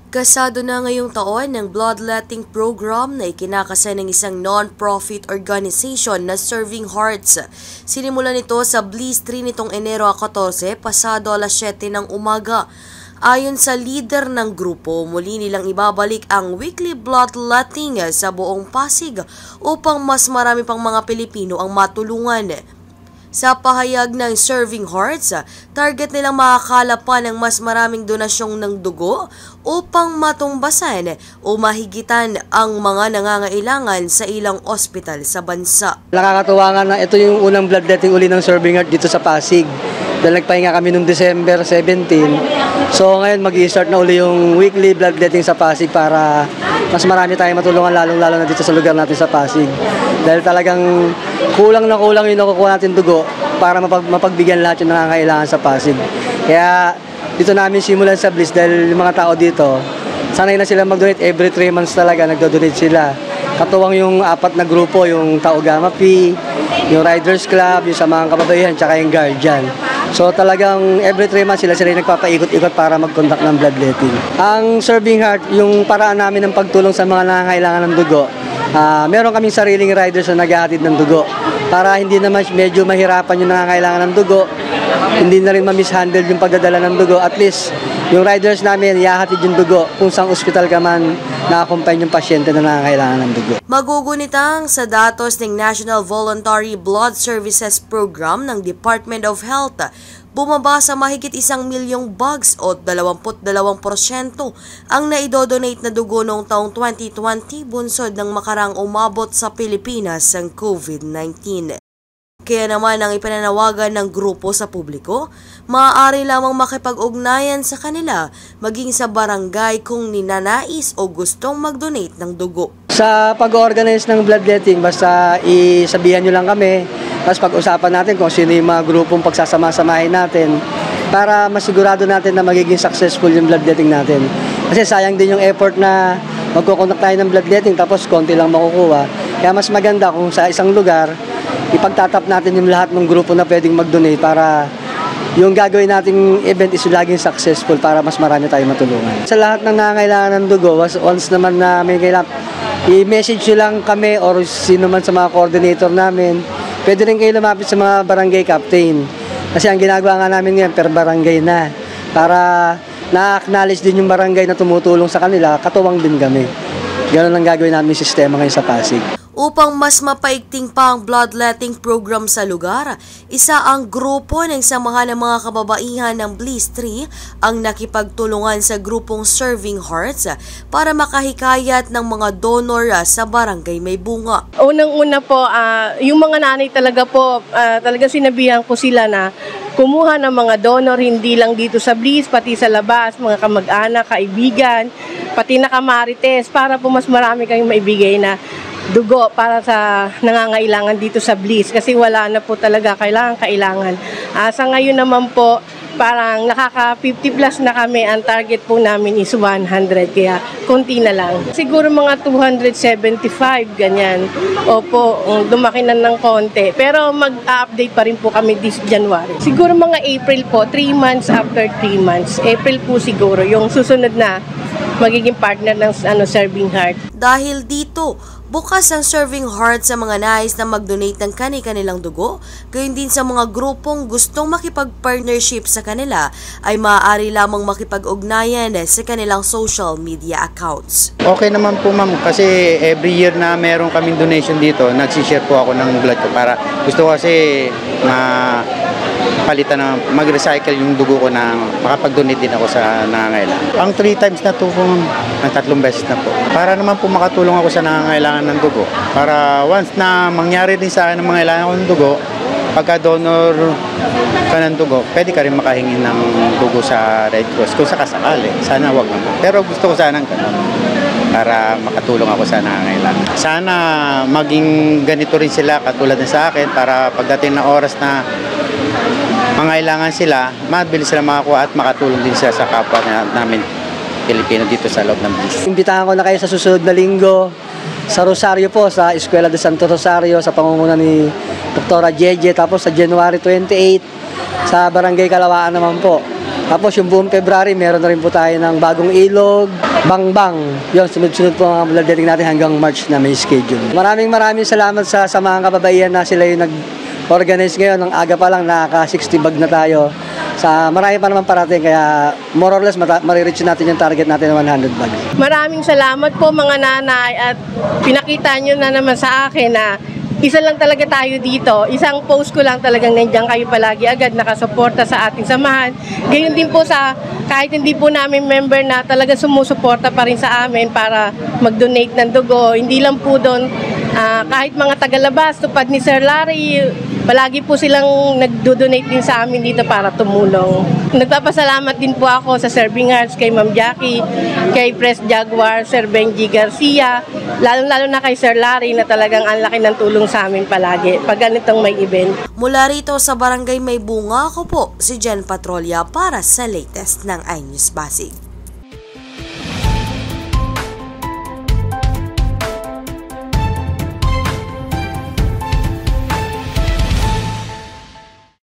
Kasado na ngayong taon ng bloodletting program na ikinakasa ng isang non-profit organization na Serving Hearts. Sinimulan nito sa Bliss 3 nitong Enero 14 pasado alas 7 ng umaga. Ayon sa leader ng grupo, muli nilang ibabalik ang weekly bloodletting sa buong Pasig upang mas marami pang mga Pilipino ang matulungan. Sa pahayag ng Serving Hearts, target nilang makakalap pa ng mas maraming donasyong ng dugo upang matumbasan o mahigitan ang mga nangangailangan sa ilang ospital sa bansa. Nakakatuwa nga na ito yung unang bloodletting uli ng Serving Hearts dito sa Pasig. Dahil nagpahinga kami noong December 17. So ngayon mag-i-start na uli yung weekly bloodletting sa Pasig para mas marami tayong matulungan lalong-lalo na dito sa lugar natin sa Pasig. Dahil talagang kulang na kulang yung nakukuha natin dugo para mapagbigyan lahat yung nangangailangan sa Pasig. Kaya dito namin simulan sa Bliss dahil yung mga tao dito, sanay na sila mag-donate every 3 months talaga, nagdo-donate sila. Katuwang yung 4 na grupo, yung Tao Gamma Pi, yung Riders Club, yung Samahang Kababayan, tsaka yung Guardian. So talagang every 3 months sila nagpapaikot-ikot para mag-conduct ng bloodletting. Ang Serving Heart, yung paraan namin ng pagtulong sa mga nangangailangan ng dugo, meron kaming sariling riders na naghahatid ng dugo para hindi naman medyo mahirapan yung nangangailangan ng dugo, hindi na rin ma-mishandle yung pagdadala ng dugo. At least yung riders namin ihahatid yung dugo kung saan ospital ka man na-accompany yung pasyente na nangangailangan ng dugo. Magugunitang sa datos ng National Voluntary Blood Services Program ng Department of Health, bumaba sa mahigit 1 milyong bags o 22% ang naidodonate na dugo noong taong 2020 bunsod ng makarang umabot sa Pilipinas ang COVID-19. Kaya naman ang ipananawagan ng grupo sa publiko, maaari lamang makipag-ugnayan sa kanila maging sa barangay kung ninanais o gustong mag-donate ng dugo. Sa pag-organize ng bloodletting, basta isabihan nyo lang kami, tapos pag-usapan natin kung sino yung mga grupong pagsasama-samahin natin para masigurado natin na magiging successful yung bloodletting natin. Kasi sayang din yung effort na magkukonduct tayo ng bloodletting tapos konti lang makukuha. Kaya mas maganda kung sa isang lugar, ipagtatap natin yung lahat ng grupo na pwedeng mag-donate para yung gagawin nating event is laging successful para mas marami tayong matulungan. Sa lahat ng nangangailangan ng dugo, once naman na may kailangan, i-message nyo lang kami or sino man sa mga coordinator namin. Pwede rin kayo lumapit sa mga barangay captain. Kasi ang ginagawa nga namin ngayon per barangay na. Para na-acknowledge din yung barangay na tumutulong sa kanila, katuwang din kami. Ganun ang gagawin namin yung sistema ngayon sa Pasig. Upang mas mapaigting pa ang bloodletting program sa lugar, isa ang grupo ng samahan ng mga kababaihan ng Bliss 3 ang nakipagtulungan sa grupong Serving Hearts para makahikayat ng mga donor sa barangay May Bunga. Unang-una po, yung mga nanay talaga po, talaga sinabihan ko sila na kumuha ng mga donor hindi lang dito sa Bliss, pati sa labas, mga kamag-anak, kaibigan, pati na kamarites para po mas marami kayong maibigay na dugo para sa nangangailangan dito sa Bliss kasi wala na po talaga kailangan. Sa ngayon naman po, parang nakaka 50 plus na kami, ang target po namin is 100 kaya konti na lang. Siguro mga 275 ganyan. Opo, dumaki na ng konti. Pero mag-update pa rin po kami this January. Siguro mga April po, 3 months after 3 months. April po siguro yung susunod na magiging partner ng Serving Heart. Dahil dito, bukas ang Serving Heart sa mga nais na mag-donate ng kani-kanilang dugo, gayon din sa mga grupong gustong makipag-partnership sa kanila ay maaari lamang makipag-ugnayan sa kanilang social media accounts. Okay naman po ma'am kasi every year na meron kaming donation dito, nagsishare po ako ng blood ko para gusto ko kasi palitan na mag-recycle yung dugo ko na makapag-donate din ako sa nangangailangan. Ang 3 times na to po ma'am, ang 3 beses na po. Para naman po makatulong ako sa nangangailangan ng dugo. Para once na mangyari din sa akin ng mga kailangan ko ng dugo, pagka-donor ka ng dugo, pwede ka rin makahingi ng dugo sa Red Cross kung sakasakali. Sana wag naman. Pero gusto ko sanang ganun para makatulong ako sa nangangailangan. Sana maging ganito rin sila katulad na sa akin para pagdating na oras na mangailangan sila, mabilis sila makakuha at makatulong din sila sa kapwa namin Pilipino dito sa loob ng Bliss. Imbitahan ko na kayo sa susunod na linggo sa Rosario po, sa Eskwela de Santo Rosario sa pangunguna ni Dr. Jeje, tapos sa January 28 sa Barangay Kalawaan naman po. Tapos yung buong February, meron na rin po tayo ng bagong ilog, Bangbang. Yun, sunod-sunod po ang bloodletting natin hanggang March na may schedule. Maraming salamat sa mga kababaihan na sila yung nag-organize ngayon. Ang aga pa lang, nakaka-60 bag na tayo. Marami pa naman parating, kaya more or less marireach natin yung target natin ng 100 bags. Maraming salamat po mga nanay, at pinakita nyo na naman sa akin na isa lang talaga tayo dito. Isang post ko lang talagang nandiyan kayo palagi agad nakasuporta sa ating samahan. Gayon din po kahit hindi po namin member na talaga sumusuporta pa rin sa amin para mag-donate ng dugo. Hindi lang po doon, kahit mga tagalabas, tupad ni Sir Larry, palagi po silang nagdo-donate din sa amin dito para tumulong. Nagpapasalamat din po ako sa Serving Hearts, kay Ma'am Jackie, kay Press Jaguar, Sir Benji Garcia, lalo na kay Sir Larry na talagang ang laki ng tulong sa amin palagi pag ganitong may event. Mula rito sa Barangay May Bunga, ako po si Jen Patrolya para sa latest ng iNews Pasig.